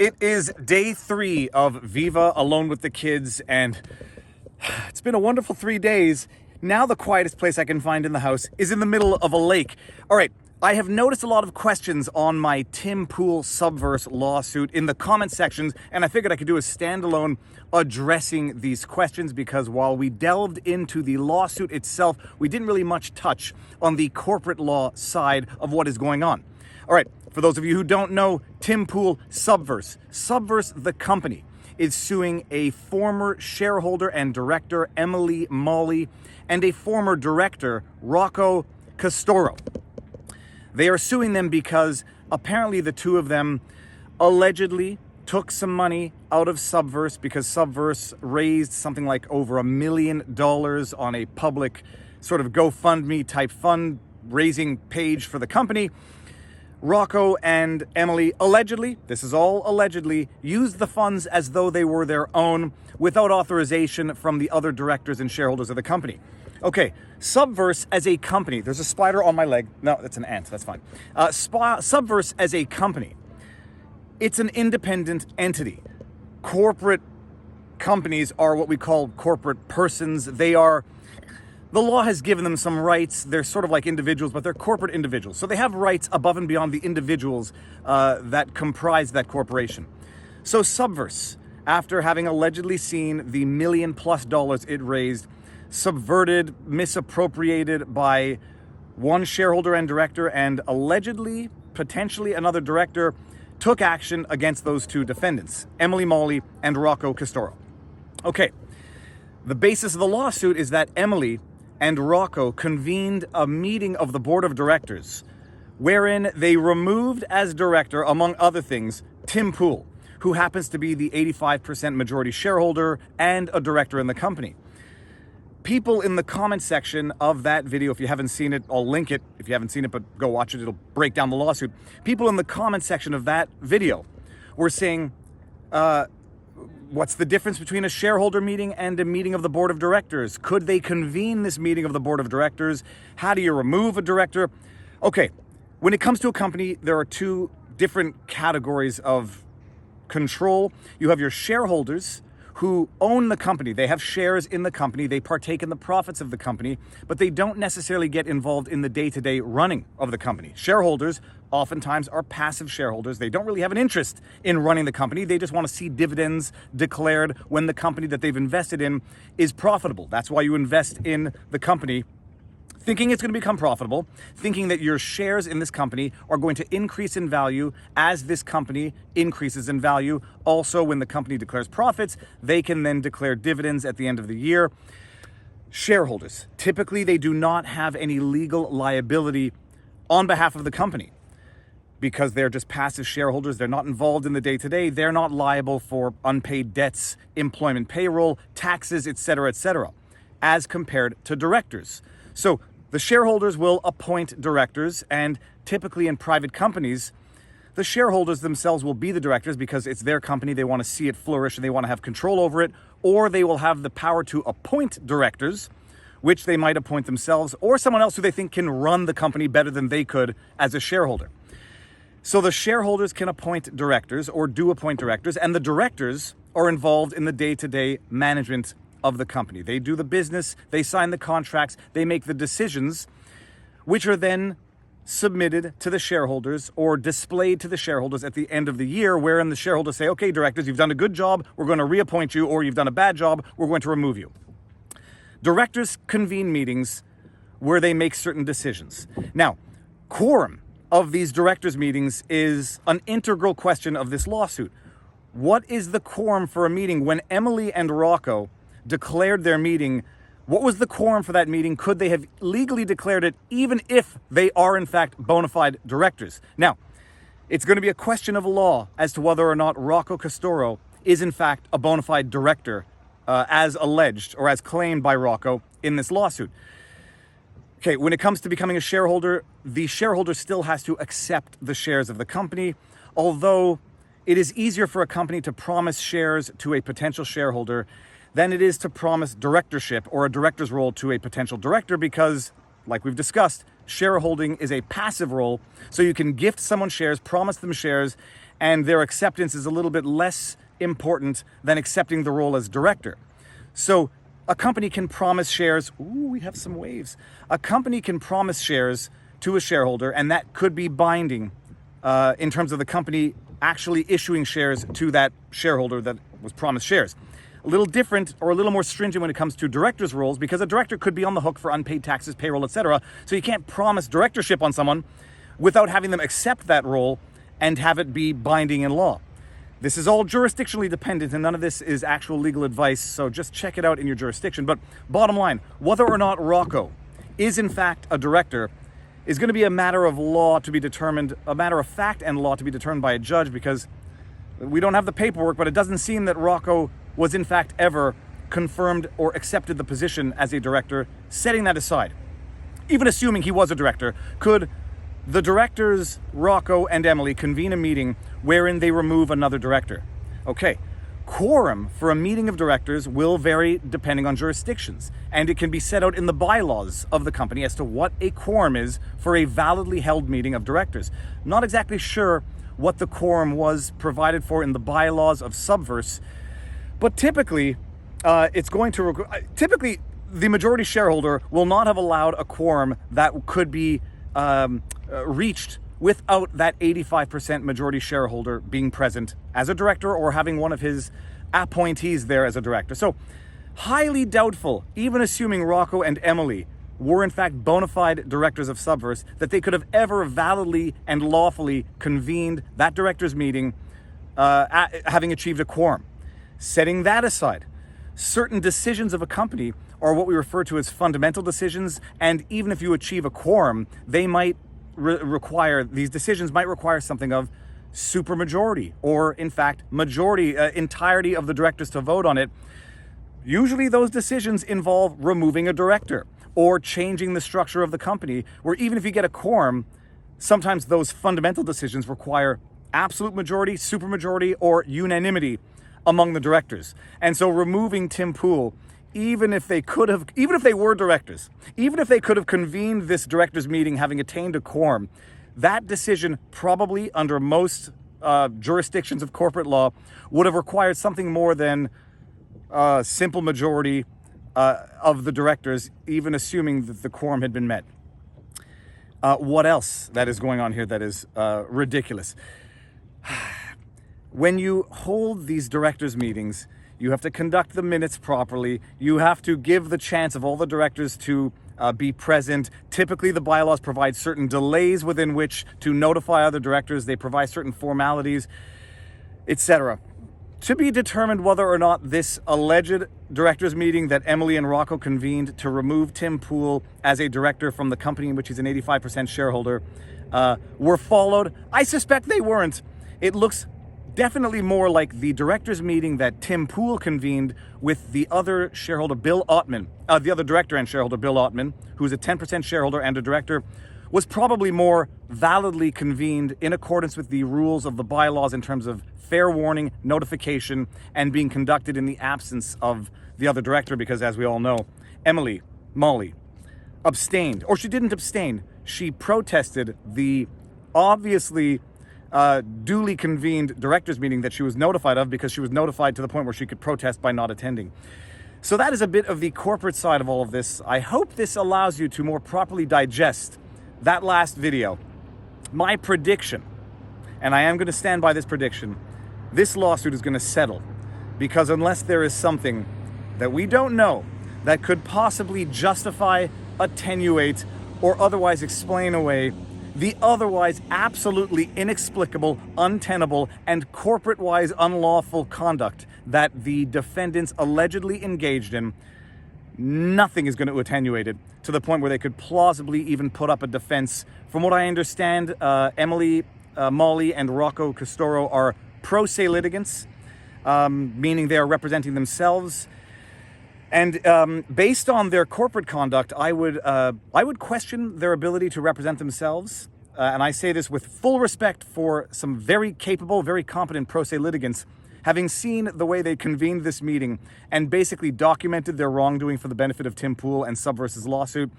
It is day 3 of Viva Alone with the Kids, and it's been a wonderful 3 days. Now the quietest place I can find in the house is in the middle of a lake. All right, I have noticed a lot of questions on my Tim Pool Subverse lawsuit in the comment sections, and I figured I could do a standalone addressing these questions because while we delved into the lawsuit itself, we didn't really much touch on the corporate law side of what is going on. All right, for those of you who don't know, Tim Pool Subverse, the company, is suing a former shareholder and director, Emily Molly, and a former director, Rocco Castoro. They are suing them because apparently the two of them allegedly took some money out of Subverse because Subverse raised something like over $1 million on a public sort of GoFundMe type fundraising page for the company. Rocco and Emily allegedly, this is all allegedly, used the funds as though they were their own without authorization from the other directors and shareholders of the company. Okay, Subverse as a company, there's a spider on my leg. No, that's an ant, that's fine. Subverse as a company, it's an independent entity. Corporate companies are what we call corporate persons. The law has given them some rights. They're sort of like individuals, but they're corporate individuals. So they have rights above and beyond the individuals that comprise that corporation. So Subverse, after having allegedly seen the $1 million+ it raised, subverted, misappropriated by one shareholder and director, and allegedly, potentially another director, took action against those two defendants, Emily Molly and Rocco Castoro. Okay, the basis of the lawsuit is that Emily and Rocco convened a meeting of the board of directors wherein they removed as director, among other things, Tim Pool, who happens to be the 85% majority shareholder and a director in the company. People in the comment section of that video, if you haven't seen it, I'll link it. If you haven't seen it, but go watch it, it'll break down the lawsuit. People in the comment section of that video were saying, what's the difference between a shareholder meeting and a meeting of the board of directors? Could they convene this meeting of the board of directors? How do you remove a director? Okay, when it comes to a company, there are two different categories of control. You have your shareholders who own the company. They have shares in the company. They partake in the profits of the company, but they don't necessarily get involved in the day-to-day running of the company. Shareholders oftentimes are passive shareholders. They don't really have an interest in running the company. They just want to see dividends declared when the company that they've invested in is profitable. That's why you invest in the company, thinking it's going to become profitable, thinking that your shares in this company are going to increase in value as this company increases in value. Also, when the company declares profits, they can then declare dividends at the end of the year. Shareholders, typically they do not have any legal liability on behalf of the company because they're just passive shareholders. They're not involved in the day-to-day. They're not liable for unpaid debts, employment payroll, taxes, etc., as compared to directors. So the shareholders will appoint directors, and typically in private companies, the shareholders themselves will be the directors because it's their company. They want to see it flourish and they want to have control over it, or they will have the power to appoint directors, which they might appoint themselves or someone else who they think can run the company better than they could as a shareholder. So the shareholders can appoint directors or do appoint directors, and the directors are involved in the day-to-day management of the company. They do the business, they sign the contracts, they make the decisions, which are then submitted to the shareholders or displayed to the shareholders at the end of the year, wherein the shareholders say, okay, directors, you've done a good job, we're going to reappoint you, or you've done a bad job, we're going to remove you. Directors convene meetings where they make certain decisions. Now, quorum of these directors' meetings is an integral question of this lawsuit. What is the quorum for a meeting? When Emily and Rocco declared their meeting, what was the quorum for that meeting? Could they have legally declared it even if they are in fact bona fide directors? Now, it's going to be a question of law as to whether or not Rocco Castoro is in fact a bona fide director as alleged or as claimed by Rocco in this lawsuit. Okay, when it comes to becoming a shareholder, the shareholder still has to accept the shares of the company, although it is easier for a company to promise shares to a potential shareholder than it is to promise directorship or a director's role to a potential director because, like we've discussed, shareholding is a passive role. So you can gift someone shares, promise them shares, and their acceptance is a little bit less important than accepting the role as director. So a company can promise shares. Ooh, we have some waves. A company can promise shares to a shareholder, and that could be binding in terms of the company actually issuing shares to that shareholder that was promised shares. A little different, or a little more stringent when it comes to directors' roles, because a director could be on the hook for unpaid taxes, payroll, etc. So you can't promise directorship on someone without having them accept that role and have it be binding in law. This is all jurisdictionally dependent, and none of this is actual legal advice, so just check it out in your jurisdiction. But bottom line, whether or not Rocco is in fact a director is going to be a matter of law to be determined, a matter of fact and law to be determined by a judge, because we don't have the paperwork, but it doesn't seem that Rocco was in fact ever confirmed or accepted the position as a director. Setting that aside, even assuming he was a director, could the directors, Rocco and Emily, convene a meeting wherein they remove another director? Okay, quorum for a meeting of directors will vary depending on jurisdictions, and it can be set out in the bylaws of the company as to what a quorum is for a validly held meeting of directors. Not exactly sure what the quorum was provided for in the bylaws of Subverse, but typically it's going to typically the majority shareholder will not have allowed a quorum that could be reached without that 85% majority shareholder being present as a director or having one of his appointees there as a director. So highly doubtful, even assuming Rocco and Emily were in fact bona fide directors of Subverse, that they could have ever validly and lawfully convened that directors meeting having achieved a quorum. Setting that aside, certain decisions of a company are what we refer to as fundamental decisions, and even if you achieve a quorum, they might these decisions might require something of supermajority, or in fact majority, entirety of the directors to vote on it. Usually those decisions involve removing a director or changing the structure of the company, where even if you get a quorum, sometimes those fundamental decisions require absolute majority, supermajority, or unanimity among the directors. And so removing Tim Pool, even if they were directors, even if they could have convened this directors meeting having attained a quorum, that decision probably under most jurisdictions of corporate law would have required something more than a simple majority of the directors, even assuming that the quorum had been met. What else that is going on here that is ridiculous? When you hold these directors meetings, you have to conduct the minutes properly. You have to give the chance of all the directors to be present. Typically, the bylaws provide certain delays within which to notify other directors. They provide certain formalities, etc. To be determined whether or not this alleged directors meeting that Emily and Rocco convened to remove Tim Pool as a director from the company in which he's an 85% shareholder were followed. I suspect they weren't. It looks definitely more like the directors meeting that Tim Pool convened with the other shareholder, Bill Ottman, the other director and shareholder, Bill Ottman, who's a 10% shareholder and a director, was probably more validly convened in accordance with the rules of the bylaws in terms of fair warning, notification, and being conducted in the absence of the other director, because as we all know, Molly, abstained, or she didn't abstain, she protested the obviously duly convened directors meeting that she was notified of, because she was notified to the point where she could protest by not attending. So that is a bit of the corporate side of all of this. I hope this allows you to more properly digest that last video. My prediction, and I am going to stand by this prediction, this lawsuit is going to settle, because unless there is something that we don't know that could possibly justify, attenuate, or otherwise explain away the otherwise absolutely inexplicable, untenable, and corporate-wise unlawful conduct that the defendants allegedly engaged in, nothing is going to attenuate it to the point where they could plausibly even put up a defense. From what I understand, Emily, Molly, and Rocco Castoro are pro se litigants, meaning they are representing themselves. And based on their corporate conduct, I would question their ability to represent themselves. And I say this with full respect for some very capable, very competent pro se litigants. Having seen the way they convened this meeting and basically documented their wrongdoing for the benefit of Tim Pool and Subverse's lawsuit,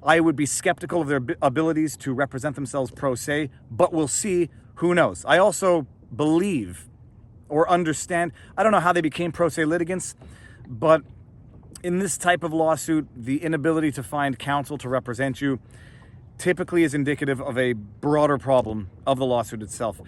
I would be skeptical of their abilities to represent themselves pro se, but we'll see. Who knows? I also believe or understand. I don't know how they became pro se litigants, but in this type of lawsuit, the inability to find counsel to represent you typically is indicative of a broader problem of the lawsuit itself.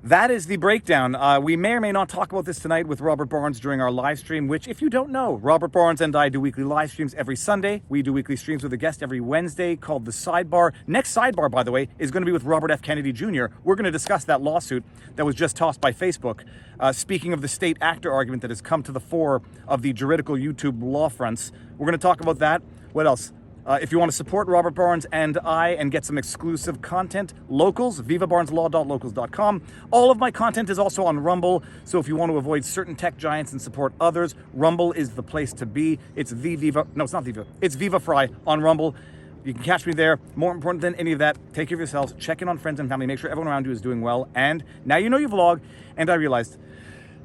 That is the breakdown. We may or may not talk about this tonight with Robert Barnes during our live stream, which, if you don't know, Robert Barnes and I do weekly live streams every Sunday. We do weekly streams with a guest every Wednesday called The Sidebar. Next Sidebar, by the way, is going to be with Robert F. Kennedy Jr. We're going to discuss that lawsuit that was just tossed by Facebook. Speaking of the state actor argument that has come to the fore of the juridical YouTube law fronts, we're going to talk about that. What else? If you want to support Robert Barnes and I and get some exclusive content, locals, vivabarneslaw.locals.com. All of my content is also on Rumble, so if you want to avoid certain tech giants and support others, Rumble is the place to be. It's it's Viva Frei on Rumble. You can catch me there. More important than any of that, take care of yourselves, check in on friends and family, make sure everyone around you is doing well, and now you know you vlog, and I realized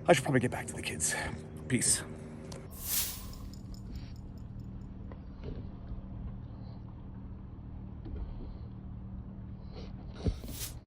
I should probably get back to the kids. Peace.